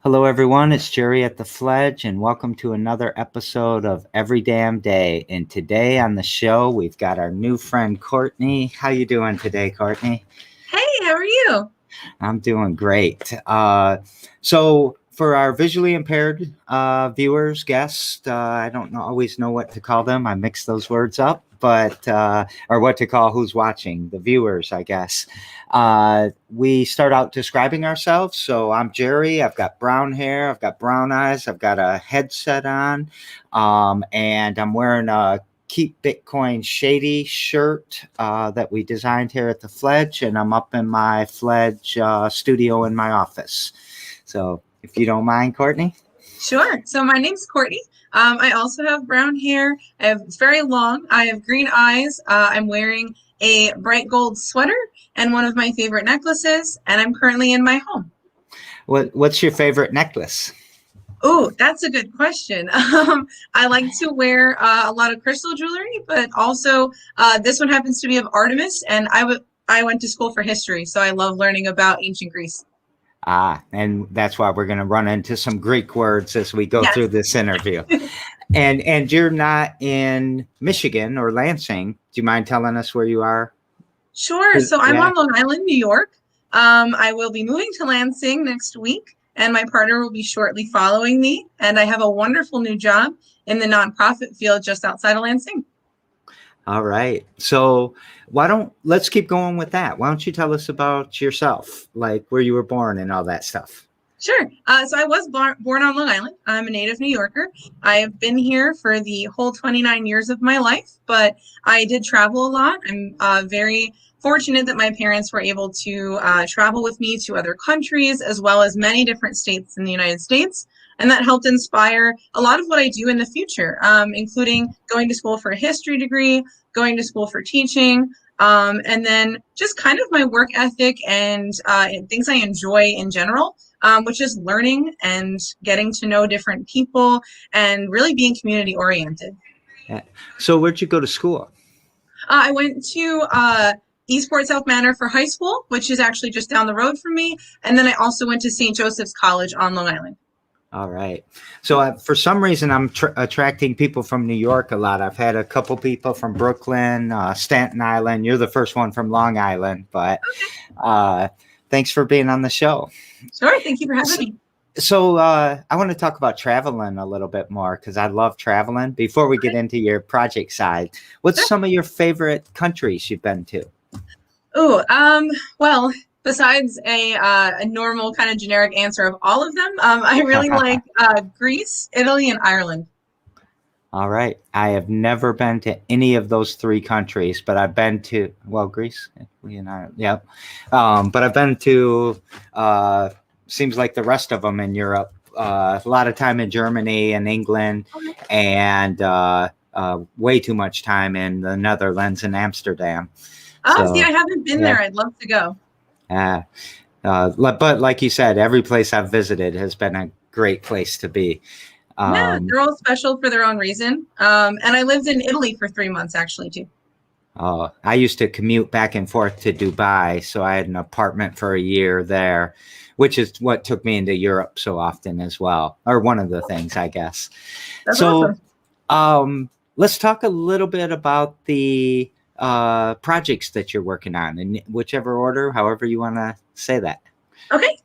Hello, everyone. It's Jerry at the Fledge, and welcome to another episode of Every Damn Day. And today on the show, we've got our new friend Courtney. How you doing today, Courtney? Hey, how are you? I'm doing great. So, for our visually impaired viewers, guests, I don't always know what to call them. I mix those words up, but or what to call who's watching, the viewers, I guess. We start out describing ourselves. So I'm Jerry. I've got brown hair. I've got brown eyes. I've got a headset on, and I'm wearing a Keep Bitcoin Shady shirt that we designed here at the Fledge, and I'm up in my Fledge studio in my office. So if you don't mind, Courtney. Sure. So my name's Courtney. I also have brown hair. It's very long. I have green eyes. I'm wearing a bright gold sweater and one of my favorite necklaces, and I'm currently in my home. What's your favorite necklace? Oh, that's a good question. I like to wear a lot of crystal jewelry, but also this one happens to be of Artemis, and I went to school for history, so I love learning about ancient Greece. And that's why we're going to run into some Greek words as we go Yes. through this interview. And you're not in Michigan or Lansing. Do you mind telling us where you are? Sure. So I'm on Long Island, New York. I will be moving to Lansing next week, and my partner will be shortly following me. And I have a wonderful new job in the nonprofit field just outside of Lansing. All right. So let's keep going with that. Why don't you tell us about yourself, like where you were born and all that stuff? Sure. So I was born on Long Island. I'm a native New Yorker. I have been here for the whole 29 years of my life, but I did travel a lot. I'm very fortunate that my parents were able to travel with me to other countries, as well as many different states in the United States. And that helped inspire a lot of what I do in the future, including going to school for a history degree, going to school for teaching, and then just kind of my work ethic and things I enjoy in general. Which is learning and getting to know different people and really being community oriented. Yeah. So where'd you go to school? I went to Eastport South Manor for high school, which is actually just down the road from me. And then I also went to St. Joseph's College on Long Island. All right. So for some reason, I'm attracting people from New York a lot. I've had a couple people from Brooklyn, Staten Island. You're the first one from Long Island, but thanks for being on the show. Sure. Thank you for having me. So I want to talk about traveling a little bit more because I love traveling. Before we get into your project side, what's some of your favorite countries you've been to? Oh, well, besides a normal kind of generic answer of all of them, I really like Greece, Italy, and Ireland. All right. I have never been to any of those three countries, but I've been to, Greece, Italy, and Ireland. Yep. But I've been to, seems like the rest of them in Europe, a lot of time in Germany and England, and way too much time in the Netherlands and Amsterdam. Oh, see, I haven't been there. I'd love to go. But like you said, every place I've visited has been a great place to be. Yeah, they're all special for their own reason. And I lived in Italy for 3 months, actually, too. I used to commute back and forth to Dubai, so I had an apartment for a year there, which is what took me into Europe so often as well, or one of the things, I guess. That's awesome. Let's talk a little bit about the projects that you're working on in whichever order, however you want to say that. Okay.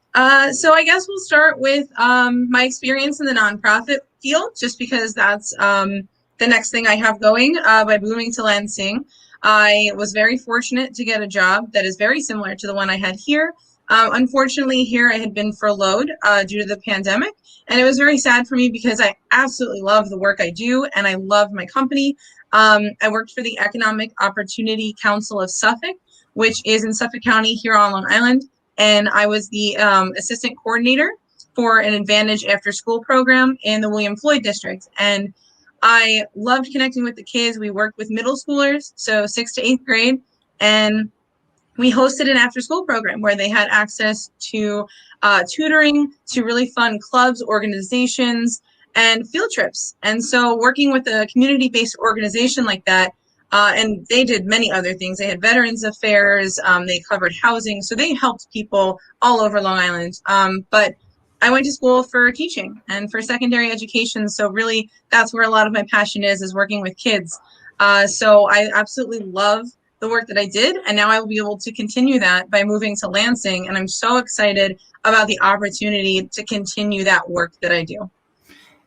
So I guess we'll start with my experience in the nonprofit field, just because that's the next thing I have going by moving to Lansing. I was very fortunate to get a job that is very similar to the one I had here. Unfortunately, here I had been furloughed due to the pandemic, and it was very sad for me because I absolutely love the work I do, and I love my company. I worked for the Economic Opportunity Council of Suffolk, which is in Suffolk County here on Long Island. And I was the assistant coordinator for an Advantage After School program in the William Floyd district. And I loved connecting with the kids. We worked with middle schoolers, so 6th to 8th grade. And we hosted an after school program where they had access to tutoring, to really fun clubs, organizations, and field trips. And so working with a community-based organization like that, and they did many other things. They had veterans affairs. They covered housing. So they helped people all over Long Island. But I went to school for teaching and for secondary education. So really, that's where a lot of my passion is working with kids. So I absolutely love the work that I did. And now I will be able to continue that by moving to Lansing. And I'm so excited about the opportunity to continue that work that I do.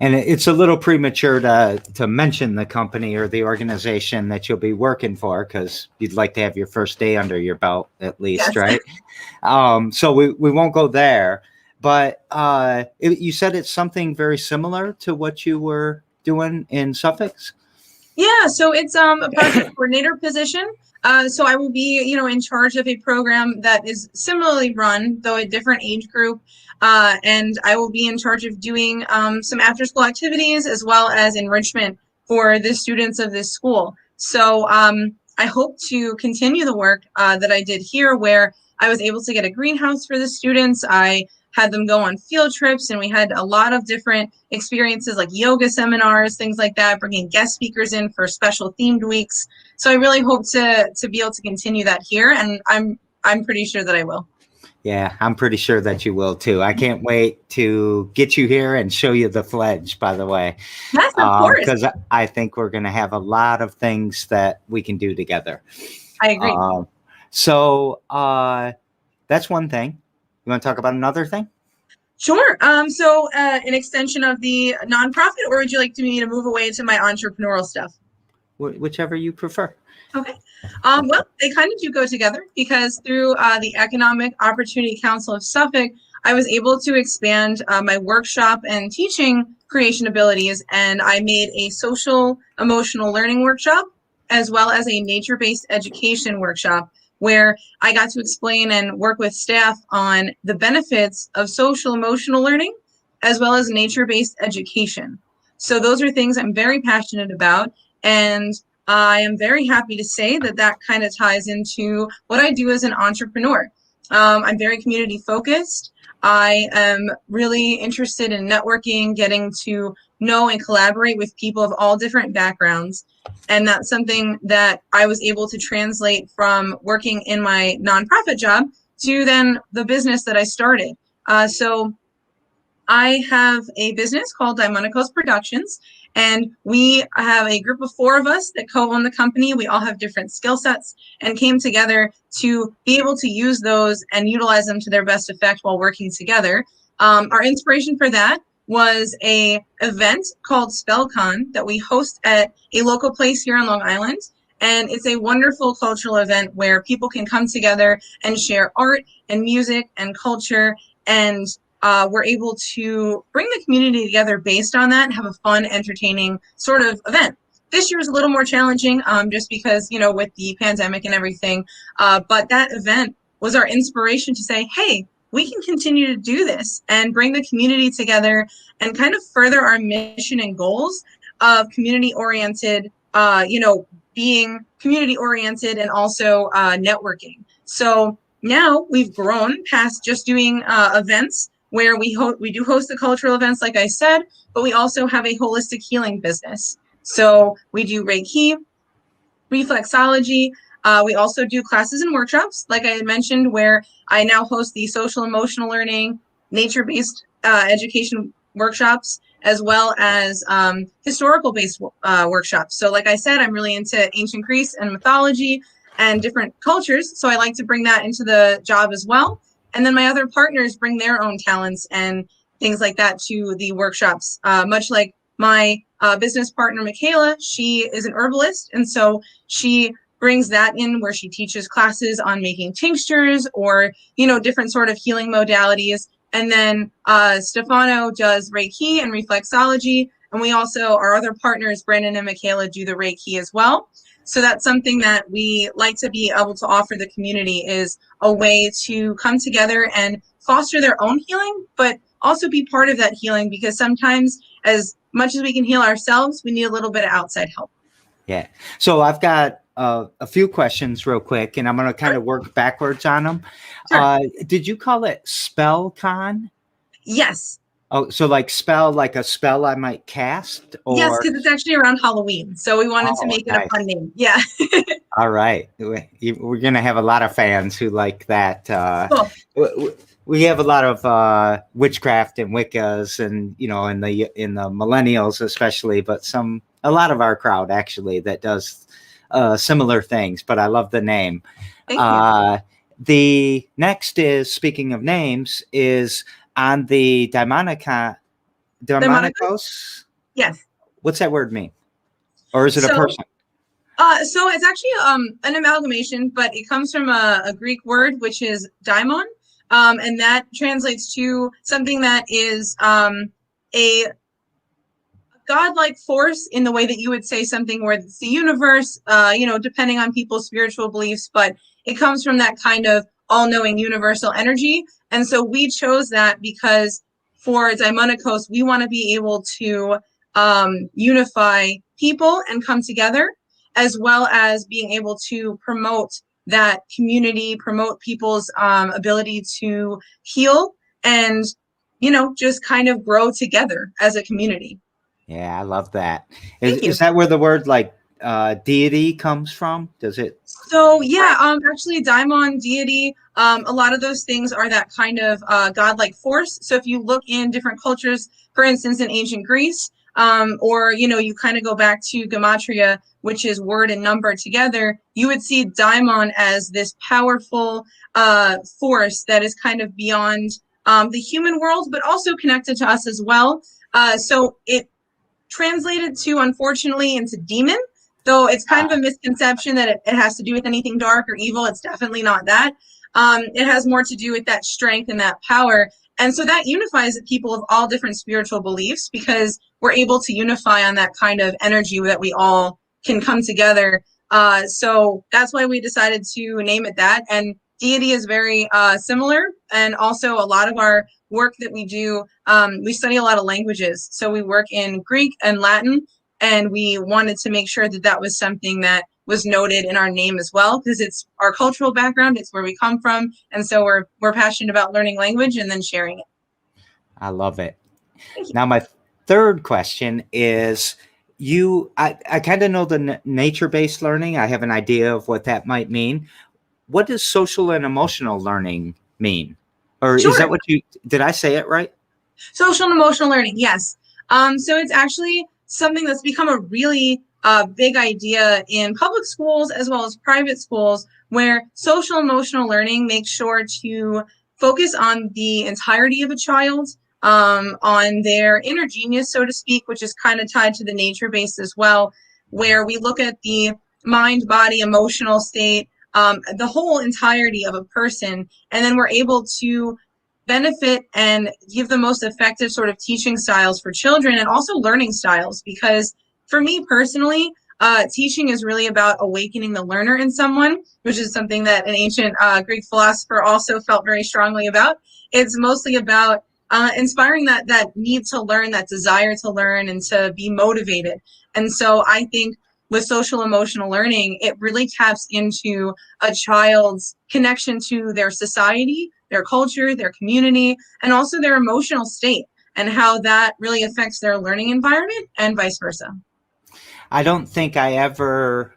And it's a little premature to mention the company or the organization that you'll be working for, because you'd like to have your first day under your belt at least, Yes. right? So we won't go there. But you said it's something very similar to what you were doing in Suffolk? Yeah, so it's a project coordinator position. So I will be, in charge of a program that is similarly run, though a different age group. And I will be in charge of doing some after-school activities as well as enrichment for the students of this school. So I hope to continue the work that I did here, where I was able to get a greenhouse for the students. I had them go on field trips, and we had a lot of different experiences like yoga seminars, things like that, bringing guest speakers in for special themed weeks. So I really hope to be able to continue that here, and I'm pretty sure that I will. Yeah, I'm pretty sure that you will too. I can't wait to get you here and show you the fledge, by the way. Yes, of course. Because I think we're going to have a lot of things that we can do together. I agree. So that's one thing. You want to talk about another thing? Sure. So an extension of the nonprofit, or would you like me to move away to my entrepreneurial stuff? Whichever you prefer. Okay. Well, they kind of do go together, because through the Economic Opportunity Council of Suffolk, I was able to expand my workshop and teaching creation abilities, and I made a social emotional learning workshop as well as a nature-based education workshop, where I got to explain and work with staff on the benefits of social emotional learning as well as nature-based education. So those are things I'm very passionate about, and I am very happy to say that that kind of ties into what I do as an entrepreneur. I'm very community focused. I am really interested in networking, getting to know and collaborate with people of all different backgrounds. And that's something that I was able to translate from working in my nonprofit job to then the business that I started. So I have a business called Daimonikos Productions, and we have a group of 4 of us that co-own the company. We all have different skill sets and came together to be able to use those and utilize them to their best effect while working together. Our inspiration for that was a event called SpellCon that we host at a local place here on Long Island. And it's a wonderful cultural event where people can come together and share art and music and culture, and we're able to bring the community together based on that and have a fun, entertaining sort of event. This year is a little more challenging just because, with the pandemic and everything. But that event was our inspiration to say, hey, we can continue to do this and bring the community together and kind of further our mission and goals of community-oriented, being community-oriented and also networking. So now we've grown past just doing events, where we do host the cultural events, like I said, but we also have a holistic healing business. So we do Reiki, reflexology. We also do classes and workshops, like I had mentioned, where I now host the social emotional learning, nature-based education workshops, as well as historical-based workshops. So like I said, I'm really into ancient Greece and mythology and different cultures, so I like to bring that into the job as well. And then my other partners bring their own talents and things like that to the workshops, much like my business partner, Michaela. She is an herbalist, and so she brings that in where she teaches classes on making tinctures or, different sort of healing modalities. And then Stefano does Reiki and reflexology. And we also, our other partners, Brandon and Michaela, do the Reiki as well. So that's something that we like to be able to offer the community, is a way to come together and foster their own healing, but also be part of that healing, because sometimes as much as we can heal ourselves, we need a little bit of outside help. Yeah. So I've got a few questions real quick, and I'm going to kind of work backwards on them. Sure. Did you call it SpellCon? Yes. Oh, so like spell, like a spell I might cast? Or... Yes, because it's actually around Halloween. So we wanted to make it a fun name. Yeah. All right. We're going to have a lot of fans who like that. Cool. we have a lot of witchcraft and Wiccas, and in the millennials especially, but a lot of our crowd actually that does similar things. But I love the name. Thank you. The next is, speaking of names, is on the Daimonikos? Daimonikos. Yes. What's that word mean? Or is it a So, person? so it's actually an amalgamation, but it comes from a Greek word, which is daimon, and that translates to something that is a godlike force in the way that you would say something where it's the universe, depending on people's spiritual beliefs, but it comes from that kind of all-knowing universal energy. And so we chose that because for Daimonikos, we want to be able to unify people and come together, as well as being able to promote that community, promote people's ability to heal and, just kind of grow together as a community. Yeah, I love that. Thank you. Is that where the word like deity comes from? Does it? So yeah, actually daimon, deity, a lot of those things are that kind of godlike force. So if you look in different cultures, for instance, in ancient Greece, or you kind of go back to gematria, which is word and number together, you would see daimon as this powerful force that is kind of beyond the human world, but also connected to us as well. So it translated to, unfortunately, into demon, though it's kind of a misconception that it has to do with anything dark or evil. It's definitely not that. It has more to do with that strength and that power. And so that unifies people of all different spiritual beliefs because we're able to unify on that kind of energy that we all can come together. So that's why we decided to name it that. And deity is very similar. And also a lot of our work that we do, we study a lot of languages. So we work in Greek and Latin, and we wanted to make sure that that was something that was noted in our name as well, because it's our cultural background, it's where we come from, and so we're passionate about learning language and then sharing it. I love it. Thank you. Now, my third question is, I kind of know the nature-based learning. I have an idea of what that might mean. What does social and emotional learning mean? Or Sure. is that did I say it right? Social and emotional learning, yes. So it's actually something that's become a really big idea in public schools as well as private schools, where social emotional learning makes sure to focus on the entirety of a child, on their inner genius, so to speak, which is kind of tied to the nature base as well, where we look at the mind, body, emotional state, the whole entirety of a person, and then we're able to benefit and give the most effective sort of teaching styles for children and also learning styles. Because for me personally, teaching is really about awakening the learner in someone, which is something that an ancient Greek philosopher also felt very strongly about. It's mostly about inspiring that need to learn, that desire to learn and to be motivated. And so I think with social emotional learning, it really taps into a child's connection to their society, their culture, their community, and also their emotional state, and how that really affects their learning environment and vice versa. I don't think I ever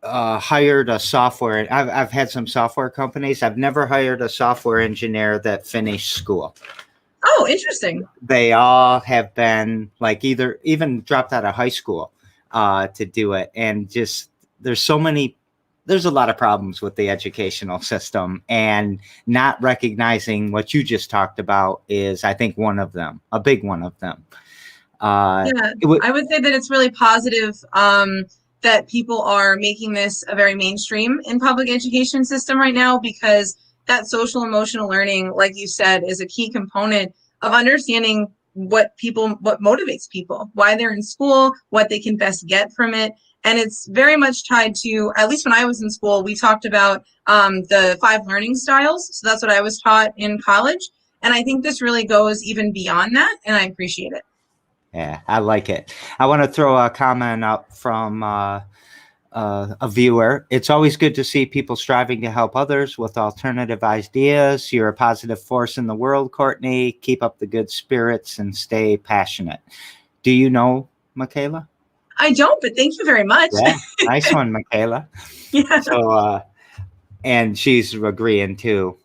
hired a software. I've had some software companies. I've never hired a software engineer that finished school. Oh, interesting. They all have been like even dropped out of high school to do it. And just there's a lot of problems with the educational system, and not recognizing what you just talked about is, I think, one of them, a big one of them. I would say that it's really positive that people are making this a very mainstream in public education system right now, because that social emotional learning, like you said, is a key component of understanding what motivates people, why they're in school, what they can best get from it. And it's very much tied to, at least when I was in school, we talked about the 5 learning styles. So that's what I was taught in college. And I think this really goes even beyond that, and I appreciate it. Yeah, I like it. I want to throw a comment up from a viewer. It's always good to see people striving to help others with alternative ideas. You're a positive force in the world, Courtney. Keep up the good spirits and stay passionate. Do you know Michaela? I don't, but thank you very much. Yeah, nice one, Michaela. Yeah. So, and she's agreeing too.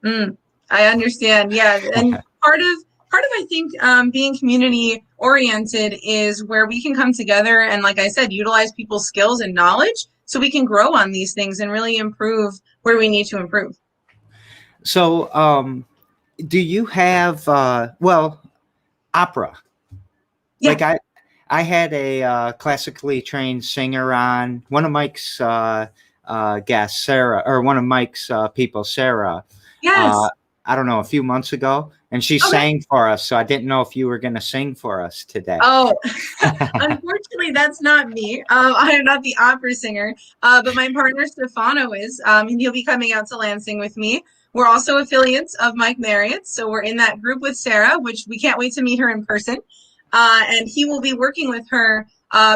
Mm, I understand. Yeah, and part of I think being community oriented is where we can come together and, like I said, utilize people's skills and knowledge so we can grow on these things and really improve where we need to improve. So, do you have opera? Yeah. Like I had a classically trained singer on one of Mike's guests, Sarah, or one of Mike's people, Sarah. Uh, Yes. I don't know, a few months ago, and she Okay. sang for us. So I didn't know if you were going to sing for us today. Oh, unfortunately, that's not me. I am not the opera singer, but my partner Stefano is, and he'll be coming out to Lansing with me. We're also affiliates of Mike Marriott, so we're in that group with Sarah, which we can't wait to meet her in person. And he will be working with her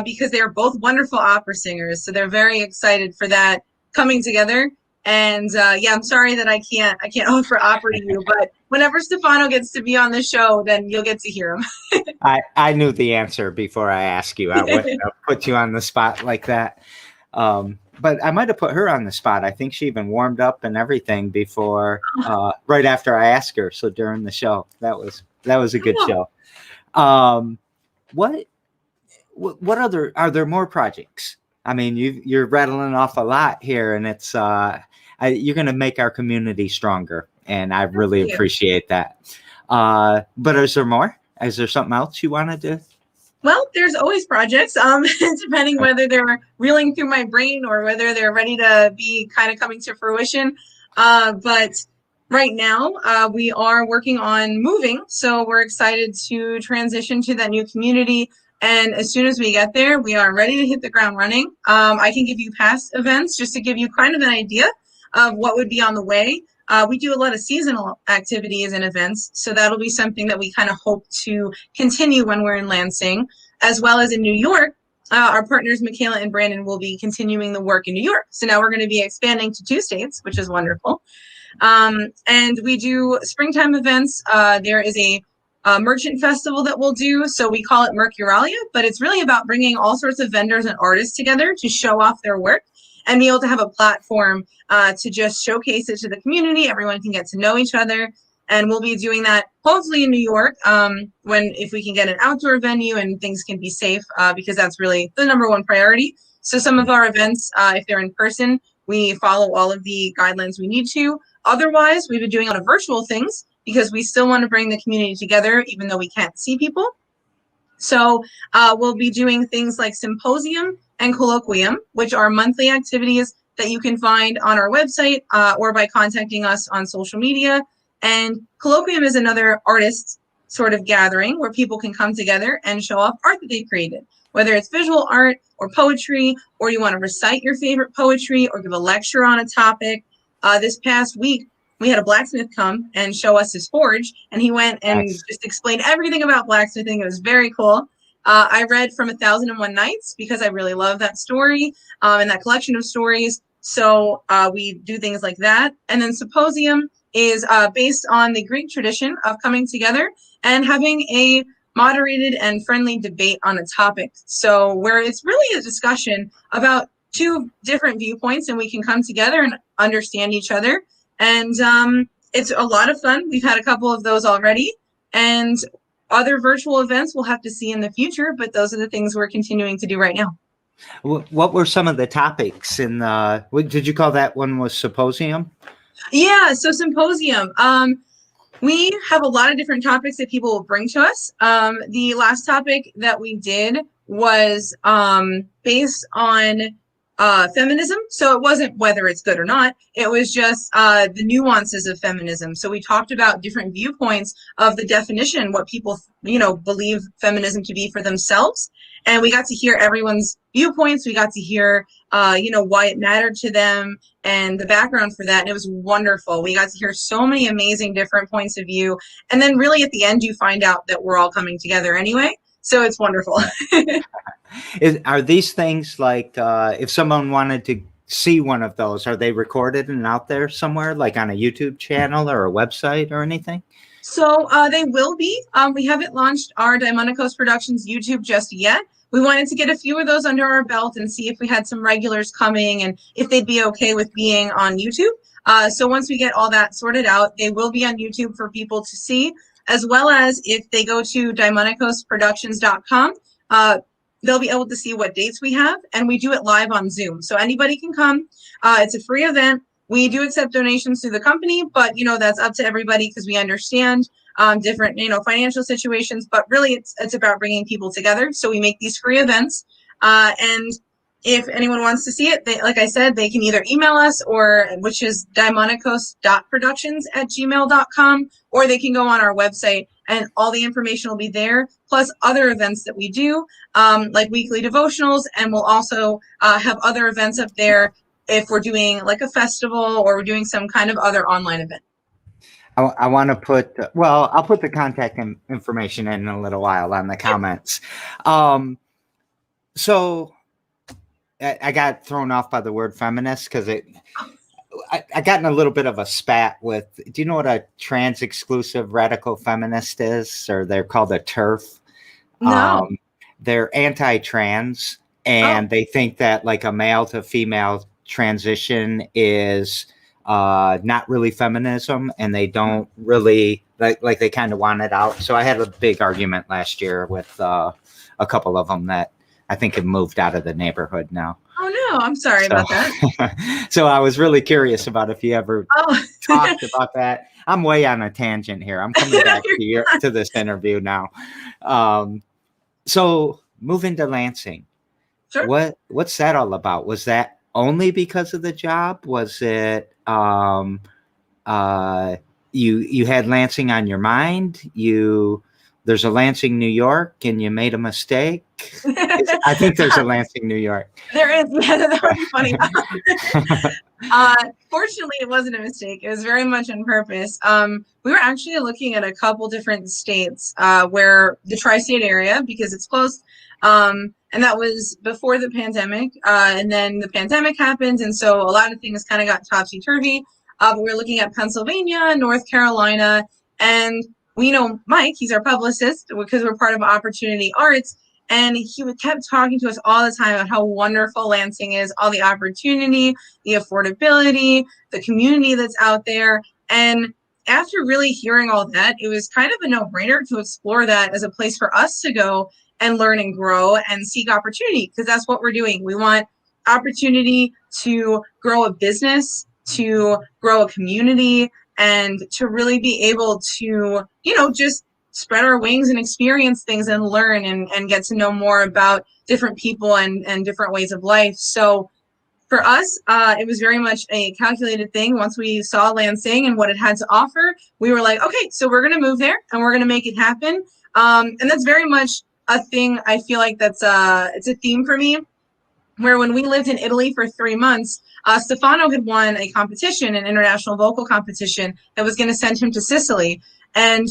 because they're both wonderful opera singers, so they're very excited for that coming together. And yeah, I'm sorry that I can't offer opera to you, but whenever Stefano gets to be on the show, then you'll get to hear him. I knew the answer before I asked you. I wouldn't have put you on the spot like that. But I might have put her on the spot. I think she even warmed up and everything before, right after I asked her. So during the show, that was a good show. What other are there more projects? I mean, you're rattling off a lot here, and it's you're going to make our community stronger, and I really appreciate that. But is there more? Is there something else you want to do? Well, there's always projects, depending whether they're reeling through my brain or whether they're ready to be kind of coming to fruition. But right now, we are working on moving, so we're excited to transition to that new community. And as soon as we get there, we are ready to hit the ground running. I can give you past events just to give you kind of an idea of what would be on the way. We do a lot of seasonal activities and events, so that'll be something that we kind of hope to continue when we're in Lansing, as well as in New York. Our partners, Michaela and Brandon, will be continuing the work in New York. So now we're going to be expanding to 2 states, which is wonderful. And we do springtime events. There is a merchant festival that we'll do. So we call it Mercuralia, but it's really about bringing all sorts of vendors and artists together to show off their work and be able to have a platform to just showcase it to the community. Everyone can get to know each other. And we'll be doing that hopefully in New York if we can get an outdoor venue and things can be safe, because that's really the #1 priority. So some of our events, if they're in person, we follow all of the guidelines we need to. Otherwise, we've been doing a lot of virtual things because we still want to bring the community together, even though we can't see people. So we'll be doing things like symposium and colloquium, which are monthly activities that you can find on our website or by contacting us on social media. And colloquium is another artist sort of gathering where people can come together and show off art that they've created, whether it's visual art or poetry, or you want to recite your favorite poetry or give a lecture on a topic. This past week, we had a blacksmith come and show us his forge, and he went and just explained everything about blacksmithing. It was very cool. I read from 1001 Nights because I really love that story and that collection of stories. So we do things like that. And then symposium is based on the Greek tradition of coming together and having a moderated and friendly debate on a topic. So where it's really a discussion about 2 different viewpoints and we can come together and understand each other. And it's a lot of fun. We've had a couple of those already. And other virtual events we'll have to see in the future, but those are the things we're continuing to do right now. What were some of the topics in what did you call that one? Was symposium? Yeah, so symposium. We have a lot of different topics that people will bring to us. The last topic that we did was based on feminism. So it wasn't whether it's good or not. It was just the nuances of feminism. So we talked about different viewpoints of the definition, what people, believe feminism to be for themselves. And we got to hear everyone's viewpoints. We got to hear, why it mattered to them and the background for that. And it was wonderful. We got to hear so many amazing different points of view. And then really at the end, you find out that we're all coming together anyway. So it's wonderful. Are these things like if someone wanted to see one of those, are they recorded and out there somewhere, like on a YouTube channel or a website or anything? So they will be. We haven't launched our Daimonikos Productions YouTube just yet. We wanted to get a few of those under our belt and see if we had some regulars coming and if they'd be okay with being on YouTube. So once we get all that sorted out, they will be on YouTube for people to see, as well as if they go to DaimonikoSProductions.com, they'll be able to see what dates we have, and we do it live on Zoom. So anybody can come. It's a free event. We do accept donations through the company, but that's up to everybody because we understand different financial situations. But really, it's about bringing people together. So we make these free events, and if anyone wants to see it, like I said, they can either email us, which is daimonikos.productions@gmail.com, or they can go on our website and all the information will be there, plus other events that we do, like weekly devotionals, and we'll also have other events up there if we're doing like a festival or we're doing some kind of other online event. I want to put, I'll put the contact information in a little while on the comments. So I got thrown off by the word feminist because I got in a little bit of a spat with, do you know what a trans exclusive radical feminist is? Or they're called a TERF. No. They're anti-trans, and they think that like a male to female transition is not really feminism, and they don't really like they kind of want it out. So I had a big argument last year with a couple of them that I think have moved out of the neighborhood now. Oh no, I'm sorry about that. So I was really curious about if you ever talked about that. I'm way on a tangent here. I'm coming back to this interview now. So moving to Lansing, sure. What's that all about? Was that only because of the job? Was it you had Lansing on your mind? There's a Lansing, New York, and you made a mistake. I think there's a Lansing, New York. There is. Yeah, that would be funny. Fortunately, it wasn't a mistake. It was very much on purpose. We were actually looking at a couple different states where the tri-state area, because it's close. And that was before the pandemic. And then the pandemic happened. And so a lot of things kind of got topsy-turvy. But we were looking at Pennsylvania, North Carolina, and we know Mike, he's our publicist because we're part of Opportunity Arts. And he kept talking to us all the time about how wonderful Lansing is, all the opportunity, the affordability, the community that's out there. And after really hearing all that, it was kind of a no-brainer to explore that as a place for us to go and learn and grow and seek opportunity, because that's what we're doing. We want opportunity to grow a business, to grow a community, and to really be able to, just spread our wings and experience things and learn and get to know more about different people and different ways of life. So for us, it was very much a calculated thing. Once we saw Lansing and what it had to offer, we were like, okay, so we're going to move there and we're going to make it happen. And that's very much a thing. I feel like it's a theme for me, where when we lived in Italy for 3 months, Stefano had won a competition, an international vocal competition that was going to send him to Sicily. And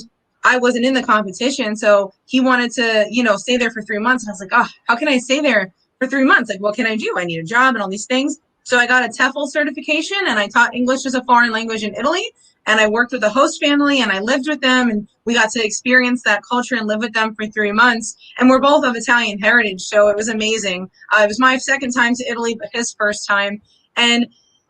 I wasn't in the competition, so he wanted to, stay there for 3 months. And I was like, how can I stay there for 3 months? Like, what can I do? I need a job and all these things. So I got a TEFL certification, and I taught English as a foreign language in Italy. And I worked with a host family, and I lived with them, and we got to experience that culture and live with them for 3 months. And we're both of Italian heritage, so it was amazing. It was my second time to Italy, but his first time. And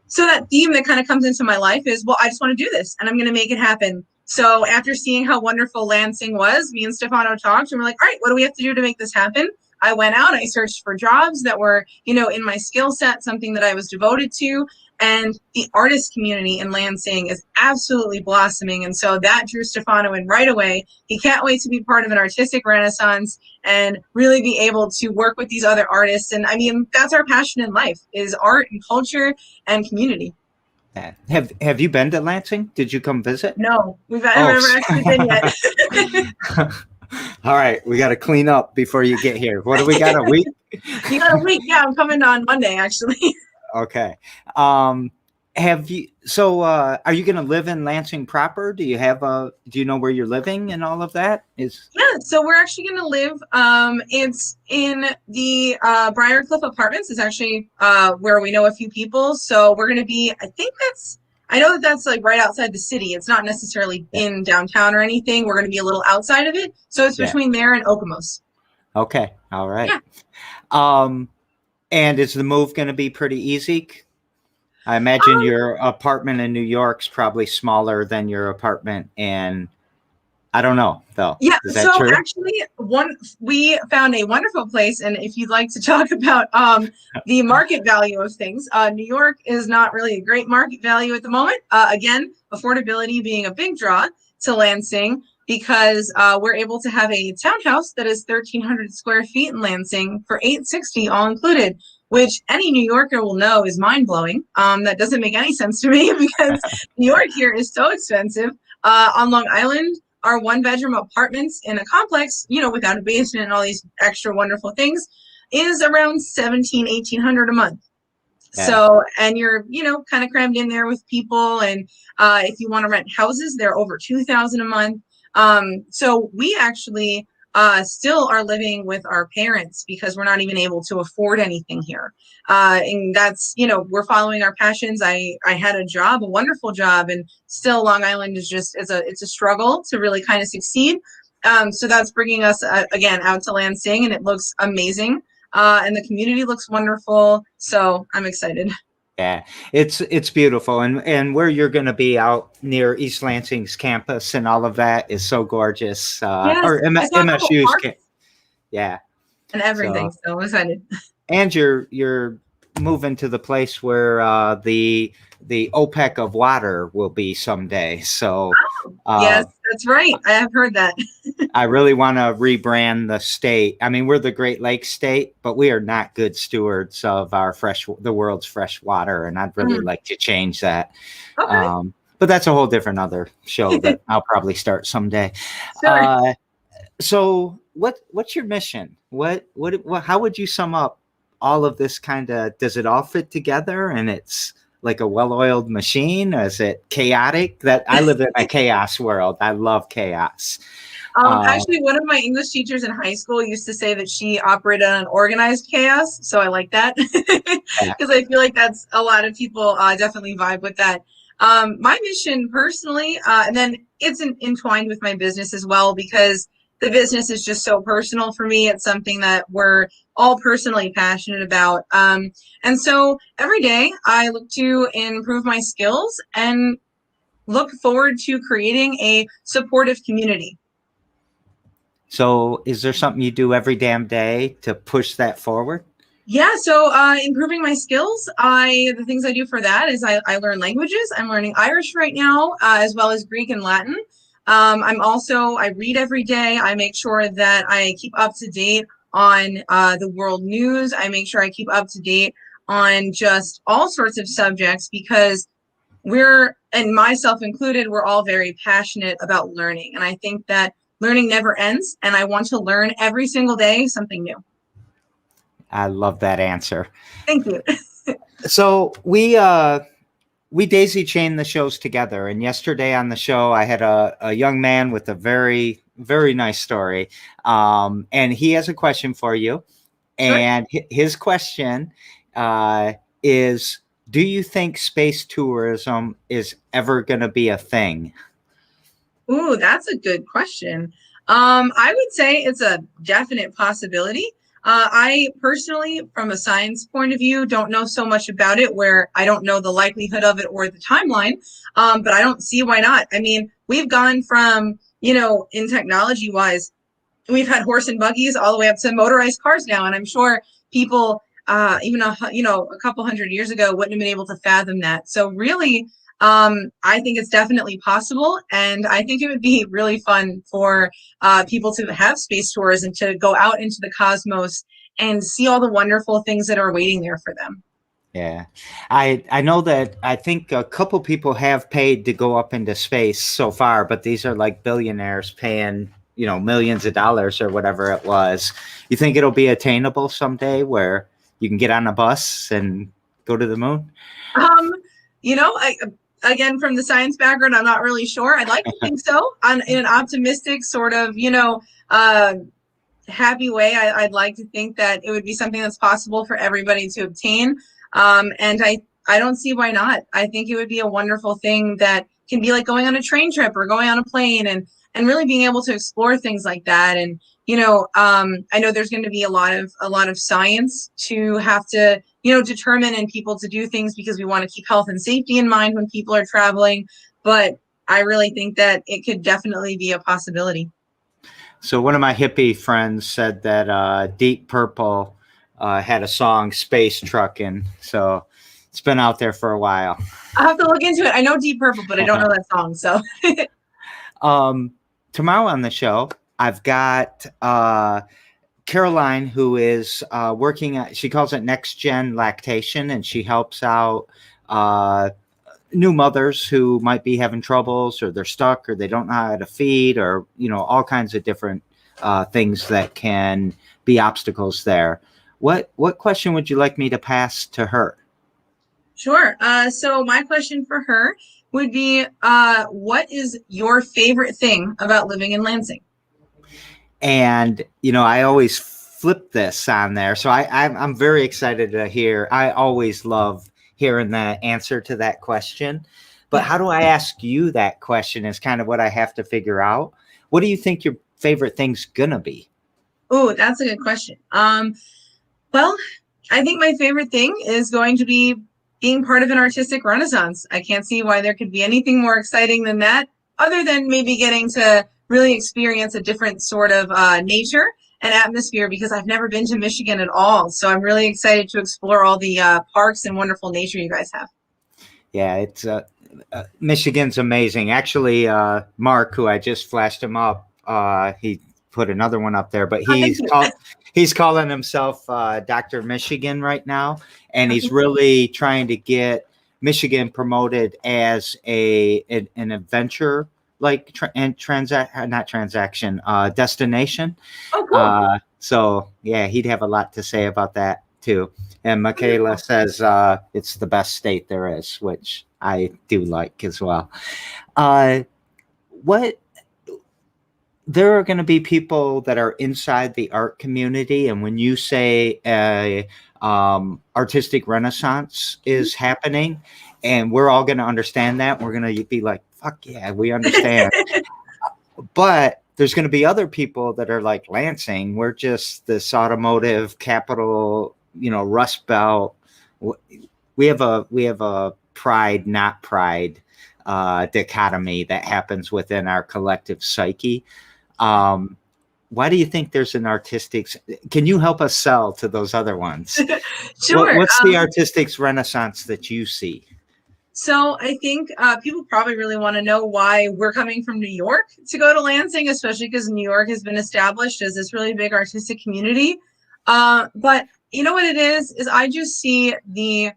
so that theme that kind of comes into my life is, well, I just want to do this, and I'm going to make it happen. So after seeing how wonderful Lansing was, me and Stefano talked, and we're like, all right, what do we have to do to make this happen? I went out, I searched for jobs that were, in my skill set, something that I was devoted to. And the artist community in Lansing is absolutely blossoming. And so that drew Stefano in right away. He can't wait to be part of an artistic renaissance and really be able to work with these other artists. And I mean, that's our passion in life, is art and culture and community. Have you been to Lansing? Did you come visit? No, we've never actually been yet. All right, we got to clean up before you get here. What do we got, a week? You got a week? Yeah, I'm coming on Monday, actually. Okay. Are you going to live in Lansing proper? Do you know where you're living and all of that? Yeah, so we're actually going to live, it's in the Briarcliff Apartments. It's actually where we know a few people. So we're going to be, I know that's like right outside the city. It's not necessarily in downtown or anything. We're going to be a little outside of it. So it's between there and Okemos. Okay. All right. Yeah. And is the move going to be pretty easy? I imagine your apartment in New York's probably smaller than your apartment in, I don't know though. Yeah, Is that so true? actually we found a wonderful place, and if you'd like to talk about the market value of things, New York is not really a great market value at the moment. Again, affordability being a big draw to Lansing because we're able to have a townhouse that is 1,300 square feet in Lansing for 860 all included, which any New Yorker will know is mind blowing. That doesn't make any sense to me because New York here is so expensive. On Long Island, our one bedroom apartments in a complex, without a basement and all these extra wonderful things, is around 1,700, 1,800 a month. Yeah. So, and you're, kind of crammed in there with people. And if you want to rent houses, they're over 2,000 a month. So we actually still are living with our parents because we're not even able to afford anything here. And that's, we're following our passions. I had a job, a wonderful job, and still Long Island is just, it's a struggle to really kind of succeed. So that's bringing us again out to Lansing, and it looks amazing. And the community looks wonderful. So I'm excited. Yeah, it's beautiful, and where you're going to be out near East Lansing's campus and all of that is so gorgeous. Yes, Or I saw a couple MSU's parks camp, yeah. and So everything. So I'm excited. and you're moving to the place where the OPEC of water will be someday. So Yes, uh, that's right. I have heard that. I really want to rebrand the state. I mean, we're the Great Lakes state, but we are not good stewards of the world's fresh water, and I'd really Mm, like to change that. okay, But that's a whole different other show that I'll probably start someday. sure. So what's your mission? What how would you sum up all of this kind of, does it all fit together and it's like a well-oiled machine? Or is it chaotic? That I live in a chaos world. I love chaos. Uh, Actually, one of my English teachers in high school used to say that she operated on organized chaos. So I like that yeah, because I feel like that's a lot of people definitely vibe with that. My mission personally, and then it's entwined with my business as well because the business is just so personal for me. It's something that we're all personally passionate about. And so every day I look to improve my skills and look forward to creating a supportive community. so is there something you do every damn day to push that forward? Yeah, so improving my skills. The things I do for that is I learn languages. I'm learning Irish right now, as well as Greek and Latin. I read every day. I make sure that I keep up to date on the world news. I make sure I keep up to date on just all sorts of subjects because and myself included, we're all very passionate about learning. And I think that learning never ends, and I want to learn every single day something new. I love that answer. Thank you. So we daisy chain the shows together. And yesterday on the show, I had a young man with a very, very nice story. And he has a question for you. Sure. And his question is, do you think space tourism is ever going to be a thing? Ooh, that's a good question. I would say it's a definite possibility. I personally, from a science point of view, don't know so much about it where I don't know the likelihood of it or the timeline, but I don't see why not. I mean, we've gone from, in technology wise, we've had horse and buggies all the way up to motorized cars now, and I'm sure people even a couple hundred years ago wouldn't have been able to fathom that. So really, I think it's definitely possible, and I think it would be really fun for people to have space tours and to go out into the cosmos and see all the wonderful things that are waiting there for them. Yeah, I know that I think a couple people have paid to go up into space so far, but these are like billionaires paying, millions of dollars or whatever it was. You think it'll be attainable someday where you can get on a bus and go to the moon? Um, again, from the science background, I'm not really sure. I'd like to think so. In an optimistic sort of, happy way, I'd like to think that it would be something that's possible for everybody to obtain. And I don't see why not. I think it would be a wonderful thing that can be like going on a train trip or going on a plane and really being able to explore things like that. And, I know there's going to be a lot of science to have to, determine and people to do things because we want to keep health and safety in mind when people are traveling. But I really think that it could definitely be a possibility. So one of my hippie friends said that Deep Purple had a song Space Truckin'. So it's been out there for a while. I'll have to look into it. I know Deep Purple, but I don't know that song. So tomorrow on the show, I've got Caroline, who is working at, she calls it Next Gen Lactation, and she helps out new mothers who might be having troubles, or they're stuck, or they don't know how to feed, or all kinds of different things that can be obstacles there. What question would you like me to pass to her? Sure. So my question for her would be, what is your favorite thing about living in Lansing? And I always flip this on there, so I'm very excited to hear. I always love hearing the answer to that question, but how do I ask you that question is kind of what I have to figure out. What do you think your favorite thing's gonna be? Oh, that's a good question. Well, I think my favorite thing is going to be being part of an artistic renaissance. I can't see why there could be anything more exciting than that, other than maybe getting to really experience a different sort of nature and atmosphere, because I've never been to Michigan at all. So I'm really excited to explore all the parks and wonderful nature you guys have. Yeah, it's Michigan's amazing. Actually, Mark, who I just flashed him up, he put another one up there, but he's calling himself Dr. Michigan right now, and he's really trying to get Michigan promoted as an adventure destination. Oh, cool. So yeah, he'd have a lot to say about that too. And Michaela says it's the best state there is, which I do like as well. There are going to be people that are inside the art community, and when you say artistic renaissance is happening, and we're all going to understand that, we're going to be like, fuck yeah, we understand. But there's going to be other people that are like Lansing. We're just this automotive capital, Rust Belt. We have a pride, not pride dichotomy that happens within our collective psyche. Why do you think there's an artistics? Can you help us sell to those other ones? Sure. What's the artistics renaissance that you see? So I think people probably really want to know why we're coming from New York to go to Lansing, especially because New York has been established as this really big artistic community. But you know what it is I just see the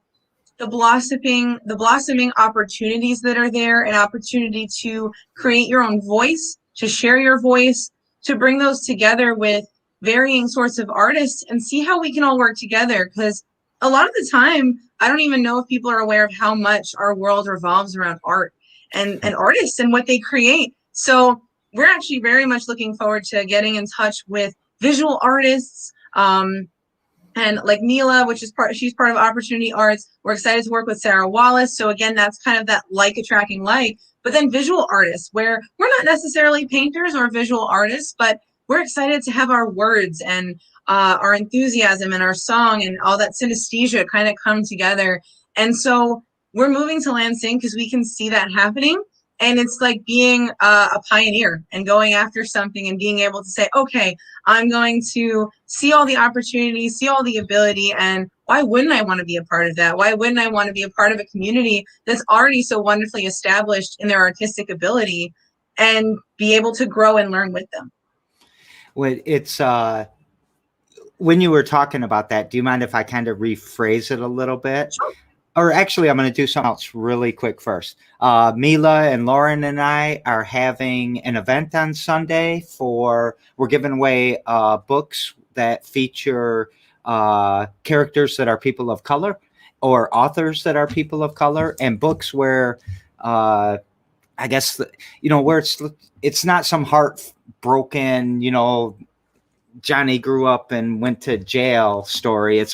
blossoming opportunities that are there, an opportunity to create your own voice, to share your voice, to bring those together with varying sorts of artists and see how we can all work together. Because a lot of the time, I don't even know if people are aware of how much our world revolves around art and artists and what they create. So we're actually very much looking forward to getting in touch with visual artists, and like Mila, she's part of Opportunity Arts. We're excited to work with Sarah Wallace. So again, that's kind of that like attracting like, but then visual artists, where we're not necessarily painters or visual artists, but we're excited to have our words and our enthusiasm and our song and all that synesthesia kind of come together. And so we're moving to Lansing because we can see that happening. And it's like being a pioneer and going after something and being able to say, okay, I'm going to see all the opportunities, see all the ability, and why wouldn't I want to be a part of that? Why wouldn't I want to be a part of a community that's already so wonderfully established in their artistic ability and be able to grow and learn with them? Well, it's when you were talking about that, do you mind if I kind of rephrase it a little bit? Sure. Or actually, I'm going to do something else really quick first. Mila and Lauren and I are having an event on Sunday we're giving away books that feature characters that are people of color or authors that are people of color, and books where I guess, where it's not some heartbroken, Johnny grew up and went to jail story. It's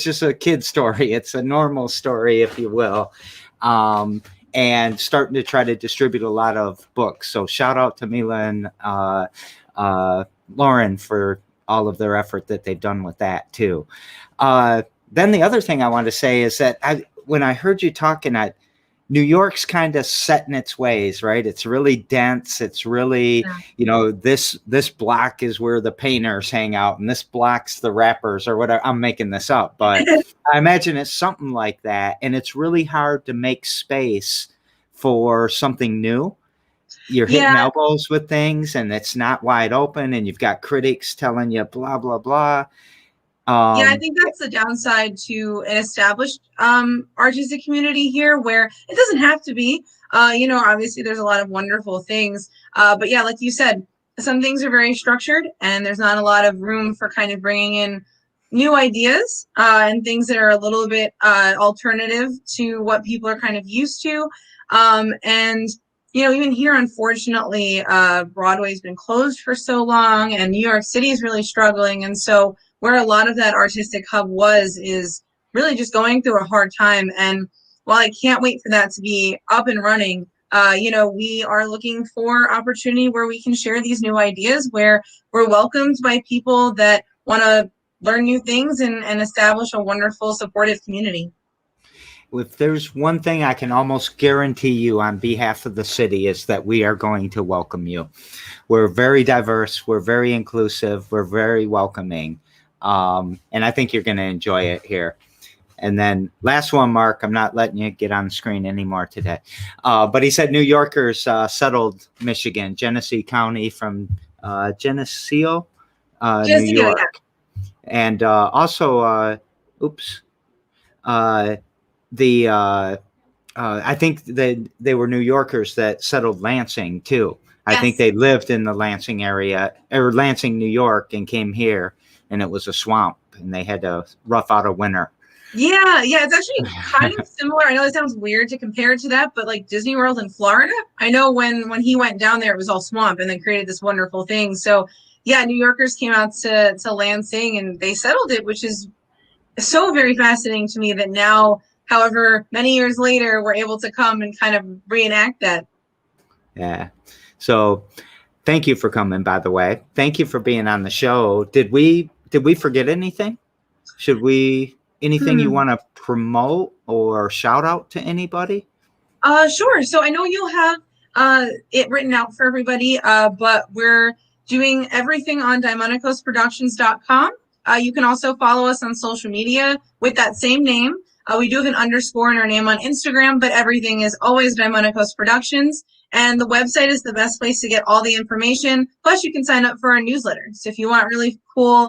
just a kid story. It's a normal story, if you will. And starting to try to distribute a lot of books. So shout out to Mila and Lauren for all of their effort that they've done with that too. Then the other thing I want to say is that when I heard you talking, New York's kind of set in its ways, right? It's really dense. It's really, this block is where the painters hang out, and this block's the rappers or whatever. I'm making this up, but I imagine it's something like that. And it's really hard to make space for something new. You're hitting elbows with things, and it's not wide open, and you've got critics telling you blah, blah, blah. I think that's the downside to an established artistic community here, where it doesn't have to be. Obviously there's a lot of wonderful things, but yeah, like you said, some things are very structured, and there's not a lot of room for kind of bringing in new ideas and things that are a little bit alternative to what people are kind of used to. And even here, unfortunately, Broadway's been closed for so long, and New York City is really struggling, and so where a lot of that artistic hub is really just going through a hard time. And while I can't wait for that to be up and running, we are looking for opportunity where we can share these new ideas, where we're welcomed by people that want to learn new things and establish a wonderful, supportive community. If there's one thing I can almost guarantee you on behalf of the city, is that we are going to welcome you. We're very diverse. We're very inclusive. We're very welcoming. And I think you're going to enjoy it here. And then last one, Mark, I'm not letting you get on the screen anymore today. But he said New Yorkers settled Michigan, Genesee County from Geneseo, New York. Yeah. And also, I think they were New Yorkers that settled Lansing too. I think they lived in the Lansing area, or Lansing, New York, and came here, and it was a swamp, and they had to rough out a winter. Yeah, it's actually kind of similar. I know it sounds weird to compare it to that, but like Disney World in Florida, I know when he went down there, it was all swamp, and then created this wonderful thing. So yeah, New Yorkers came out to Lansing, and they settled it, which is so very fascinating to me that now, however many years later, we're able to come and kind of reenact that. Yeah. So thank you for coming, by the way. Thank you for being on the show. Did we forget anything? Anything you want to promote or shout out to anybody? Sure. So I know you'll have it written out for everybody, but we're doing everything on DaimonikosProductions.com. You can also follow us on social media with that same name. We do have an underscore in our name on Instagram, but everything is always Daimonikos Productions. And the website is the best place to get all the information. Plus, you can sign up for our newsletter. So if you want really cool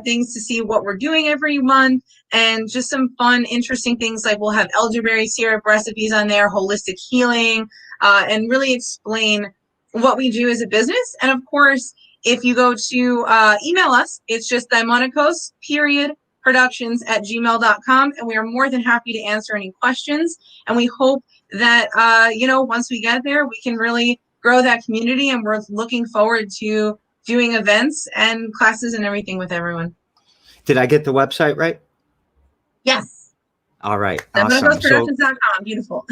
things to see what we're doing every month, and just some fun, interesting things, like we'll have elderberry syrup recipes on there, holistic healing, and really explain what we do as a business. And of course, if you go to email us, it's just Daimonikos.productions@gmail.com, and we are more than happy to answer any questions. And we hope that, once we get there, we can really grow that community, and we're looking forward to doing events and classes and everything with everyone. Did I get the website right? Yes. All right. Awesome. DaimonikosProductions.com. Beautiful.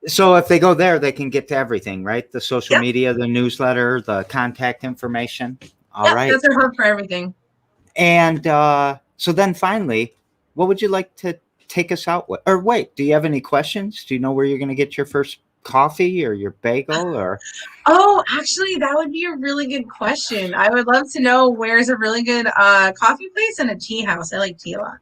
So if they go there, they can get to everything, right? The social media, the newsletter, the contact information. All right. That's our hope for everything. And so then finally, what would you like to take us out with? Or wait, do you have any questions? Do you know where you're going to get your first coffee or your bagel? Or actually, that would be a really good question. I would love to know where's a really good coffee place and a tea house. I like tea a lot.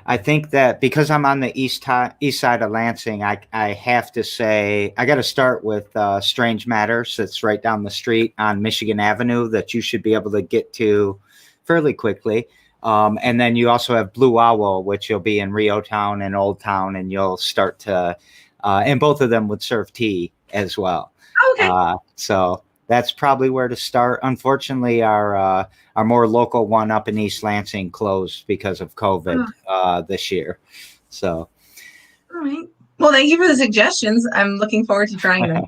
I think that because I'm on the east side of Lansing, I have to say I got to start with Strange Matters. That's right down the street on Michigan Avenue, that you should be able to get to fairly quickly. And then you also have Blue Owl, which you'll be in Rio Town and Old Town, and you'll start to, and both of them would serve tea as well. Okay. So that's probably where to start. Unfortunately, our more local one up in East Lansing closed because of COVID this year. So. All right. Well, thank you for the suggestions. I'm looking forward to trying them.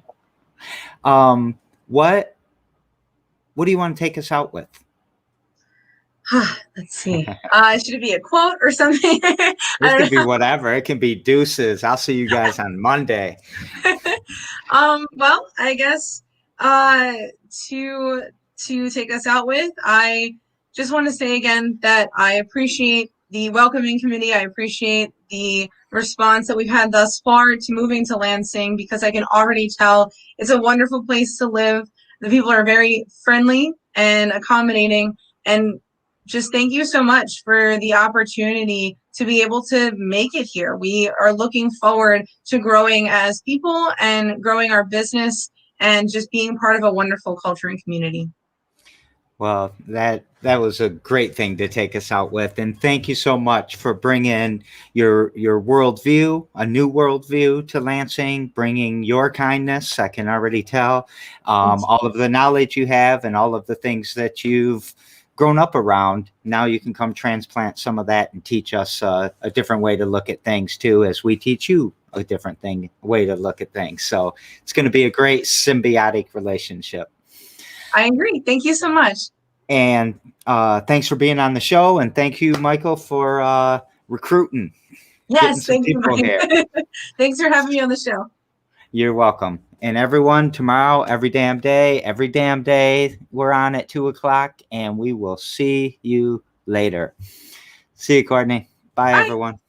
What do you want to take us out with? Let's see. Should it be a quote or something? It could be whatever. It can be deuces. I'll see you guys on Monday. Well, I guess to to take us out with. I just want to say again that I appreciate the welcoming committee. I appreciate the response that we've had thus far to moving to Lansing, because I can already tell it's a wonderful place to live. The people are very friendly and accommodating, and just thank you so much for the opportunity to be able to make it here. We are looking forward to growing as people and growing our business and just being part of a wonderful culture and community. Well, that was a great thing to take us out with, and thank you so much for bringing your worldview, a new worldview to Lansing, bringing your kindness. I can already tell all of the knowledge you have and all of the things that you've grown up around. Now you can come transplant some of that and teach us a different way to look at things too, as we teach you a different way to look at things. So it's going to be a great symbiotic relationship. I agree. Thank you so much. And thanks for being on the show. And thank you, Michael, for recruiting. Yes, thank you, Mike. Here. Thanks for having me on the show. You're welcome. And everyone, tomorrow, every damn day, we're on at 2:00, and we will see you later. See you, Courtney. Bye. Everyone.